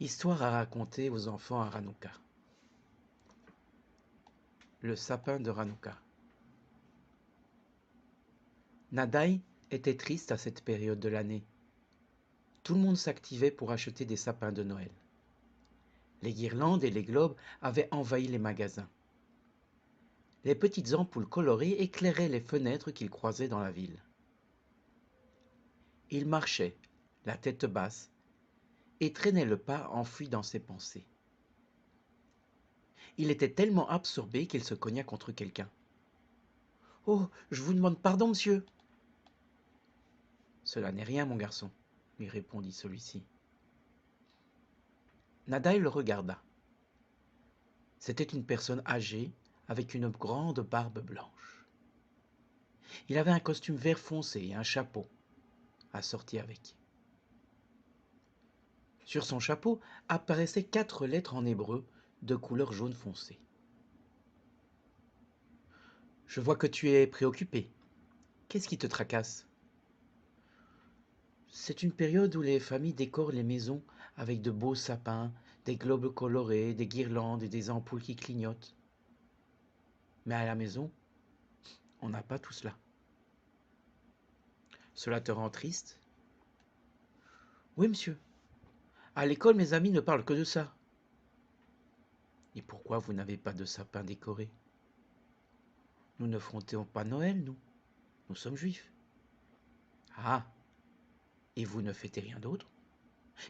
Histoire à raconter aux enfants à Hanouka. Le sapin de Hanouka. Nadaï était triste à cette période de l'année. Tout le monde s'activait pour acheter des sapins de Noël. Les guirlandes et les globes avaient envahi les magasins. Les petites ampoules colorées éclairaient les fenêtres qu'il croisait dans la ville. Il marchait, la tête basse, et traînait le pas enfui dans ses pensées. Il était tellement absorbé qu'il se cogna contre quelqu'un. « Oh, je vous demande pardon, monsieur !»« Cela n'est rien, mon garçon, » lui répondit celui-ci. Nadaï le regarda. C'était une personne âgée avec une grande barbe blanche. Il avait un costume vert foncé et un chapeau, assorti avec. Sur son chapeau apparaissaient 4 lettres en hébreu de couleur jaune foncé. « Je vois que tu es préoccupé. Qu'est-ce qui te tracasse ?»« C'est une période où les familles décorent les maisons avec de beaux sapins, des globes colorés, des guirlandes et des ampoules qui clignotent. Mais à la maison, on n'a pas tout cela. Cela te rend triste ? » ?»« Oui, monsieur. À l'école, mes amis ne parlent que de ça. »« Et pourquoi vous n'avez pas de sapin décoré ? » ?»« Nous ne fêtons pas Noël, nous. Nous sommes juifs. »« Ah, et vous ne fêtez rien d'autre ? » ?»«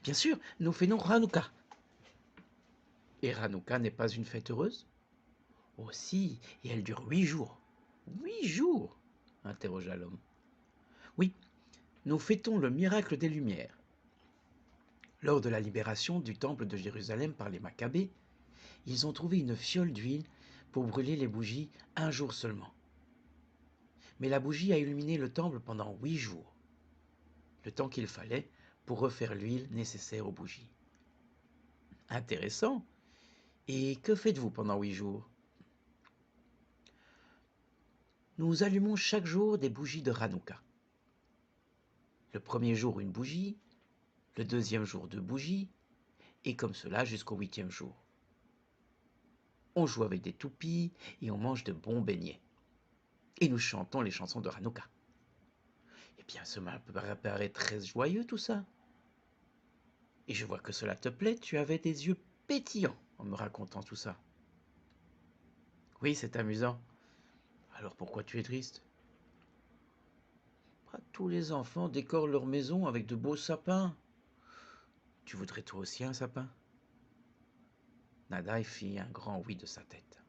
Bien sûr, nous fêtons Hanouka. »« Et Hanouka n'est pas une fête heureuse ? » ?»« Oh si, et elle dure 8 jours. »« 8 jours ?» interrogea l'homme. « Oui, nous fêtons le miracle des Lumières. Lors de la libération du temple de Jérusalem par les Maccabées, ils ont trouvé une fiole d'huile pour brûler les bougies un jour seulement. Mais la bougie a illuminé le temple pendant 8 jours, le temps qu'il fallait pour refaire l'huile nécessaire aux bougies. Intéressant. Et que faites-vous pendant 8 jours ? Nous allumons chaque jour des bougies de Hanouka. Le premier jour, une bougie, le deuxième jour, 2 bougies, et comme cela jusqu'au 8e jour. On joue avec des toupies et on mange de bons beignets. Et nous chantons les chansons de Hanouka. Eh bien, cela me paraît très joyeux tout ça. Et je vois que cela te plaît, tu avais des yeux pétillants en me racontant tout ça. Oui, c'est amusant. Alors pourquoi tu es triste ? Pas tous les enfants décorent leur maison avec de beaux sapins. Tu voudrais toi aussi un sapin ? Nadaï fit un grand oui de sa tête.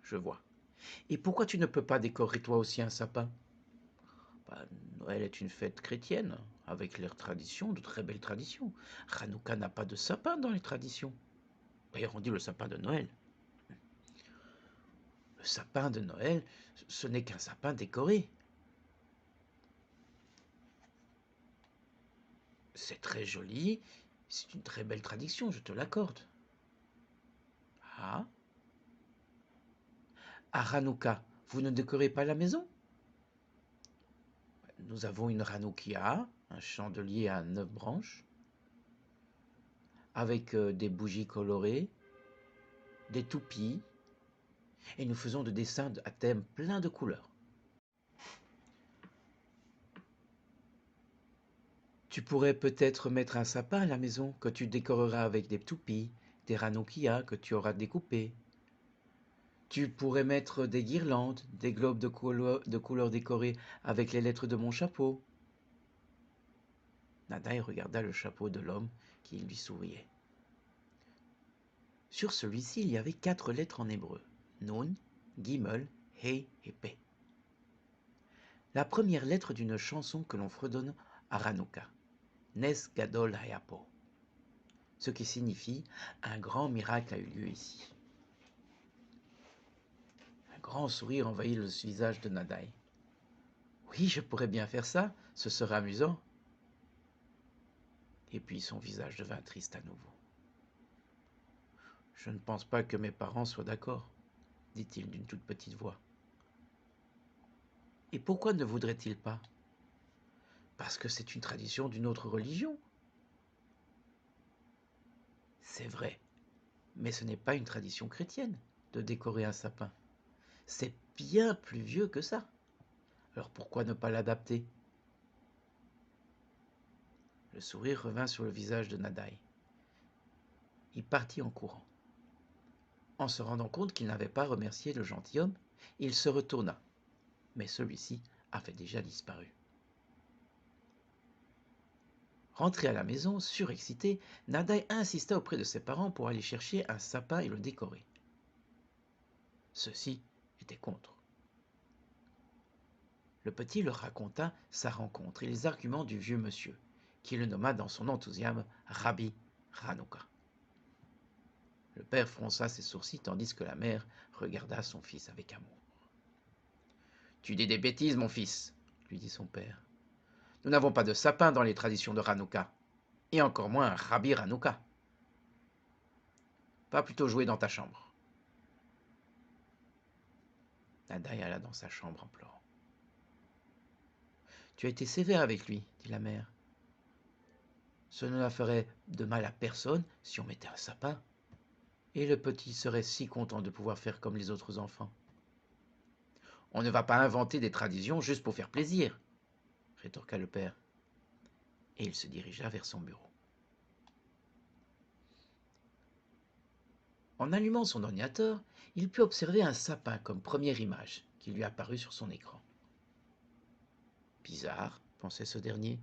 Je vois. Et pourquoi tu ne peux pas décorer toi aussi un sapin ? Noël est une fête chrétienne, avec leurs traditions, de très belles traditions. Hanouka n'a pas de sapin dans les traditions. D'ailleurs, on dit le sapin de Noël. Le sapin de Noël, ce n'est qu'un sapin décoré. C'est très joli, c'est une très belle tradition, je te l'accorde. Ah ? À Hanouka, vous ne décorez pas la maison ? Nous avons une Hanoukia, un chandelier à 9 branches, avec des bougies colorées, des toupies, et nous faisons de dessins à thème plein de couleurs. Tu pourrais peut-être mettre un sapin à la maison que tu décoreras avec des toupies, des ranoukias que tu auras découpés. Tu pourrais mettre des guirlandes, des globes de couleurs décorés avec les lettres de mon chapeau. Nadaï regarda le chapeau de l'homme qui lui souriait. Sur celui-ci, il y avait 4 lettres en hébreu. Nun, Gimel, He et Pe. La première lettre d'une chanson que l'on fredonne à Hanouka. Nes Gadol Hayapo. Ce qui signifie « un grand miracle a eu lieu ici ». Un grand sourire envahit le visage de Nadaï. « Oui, je pourrais bien faire ça, ce serait amusant. » Et puis son visage devint triste à nouveau. « Je ne pense pas que mes parents soient d'accord, » dit-il d'une toute petite voix. « Et pourquoi ne voudraient-ils pas ? » Parce que c'est une tradition d'une autre religion. C'est vrai, mais ce n'est pas une tradition chrétienne de décorer un sapin. C'est bien plus vieux que ça. Alors pourquoi ne pas l'adapter? Le sourire revint sur le visage de Nadaï. Il partit en courant. En se rendant compte qu'il n'avait pas remercié le gentilhomme, il se retourna, mais celui-ci avait déjà disparu. Rentré à la maison, surexcité, Nadaï insista auprès de ses parents pour aller chercher un sapin et le décorer. Ceux-ci étaient contre. Le petit leur raconta sa rencontre et les arguments du vieux monsieur, qui le nomma dans son enthousiasme Rabbi Hanouka. Le père fronça ses sourcils tandis que la mère regarda son fils avec amour. « Tu dis des bêtises, mon fils, lui dit son père. Nous n'avons pas de sapin dans les traditions de Hanouka, et encore moins un Rabbi Hanouka. Va plutôt jouer dans ta chambre. » Nadaï alla dans sa chambre en pleurant. « Tu as été sévère avec lui, dit la mère. Ce ne la ferait de mal à personne si on mettait un sapin. Et le petit serait si content de pouvoir faire comme les autres enfants. On ne va pas inventer des traditions juste pour faire plaisir, rétorqua le père. Et il se dirigea vers son bureau. En allumant son ordinateur, il put observer un sapin comme première image qui lui apparut sur son écran. Bizarre, pensait ce dernier.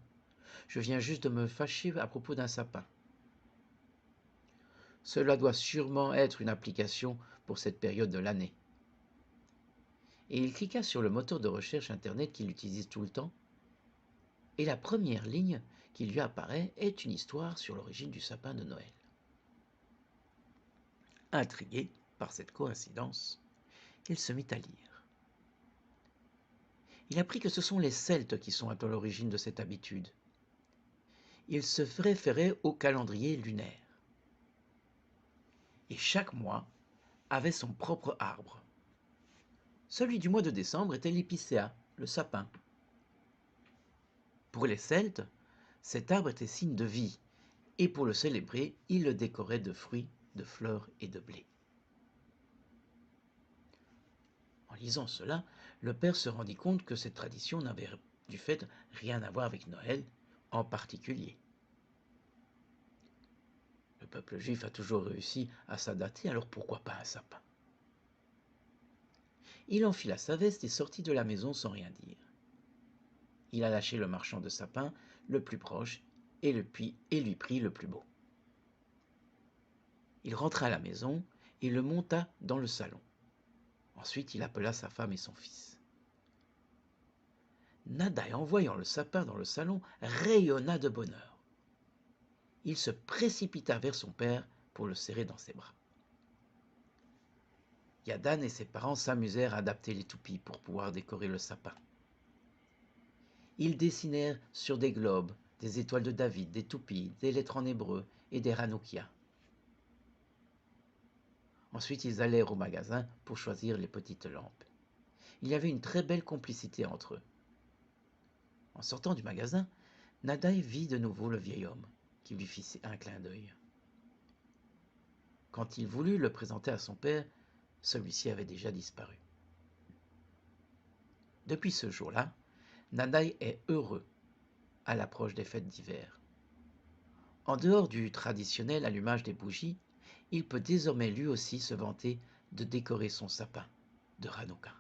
Je viens juste de me fâcher à propos d'un sapin. Cela doit sûrement être une application pour cette période de l'année. Et il cliqua sur le moteur de recherche Internet qu'il utilise tout le temps, et la première ligne qui lui apparaît est une histoire sur l'origine du sapin de Noël. Intrigué par cette coïncidence, il se mit à lire. Il apprit que ce sont les Celtes qui sont à l'origine de cette habitude. Ils se référaient au calendrier lunaire. Et chaque mois avait son propre arbre. Celui du mois de décembre était l'épicéa, le sapin. Pour les Celtes, cet arbre était signe de vie, et pour le célébrer, ils le décoraient de fruits, de fleurs et de blé. En lisant cela, le père se rendit compte que cette tradition n'avait du fait rien à voir avec Noël en particulier. Le peuple juif a toujours réussi à s'adapter, alors pourquoi pas un sapin? Il enfila sa veste et sortit de la maison sans rien dire. Il alla chez le marchand de sapins le plus proche et lui prit le plus beau. Il rentra à la maison et le monta dans le salon. Ensuite, il appela sa femme et son fils. Nadaï, en voyant le sapin dans le salon, rayonna de bonheur. Il se précipita vers son père pour le serrer dans ses bras. Yadan et ses parents s'amusèrent à adapter les toupies pour pouvoir décorer le sapin. Ils dessinèrent sur des globes des étoiles de David, des toupies, des lettres en hébreu et des Hanoukia. Ensuite, ils allèrent au magasin pour choisir les petites lampes. Il y avait une très belle complicité entre eux. En sortant du magasin, Nadaï vit de nouveau le vieil homme, qui lui fit un clin d'œil. Quand il voulut le présenter à son père, celui-ci avait déjà disparu. Depuis ce jour-là, Nadaï est heureux à l'approche des fêtes d'hiver. En dehors du traditionnel allumage des bougies, il peut désormais lui aussi se vanter de décorer son sapin de Hanouka.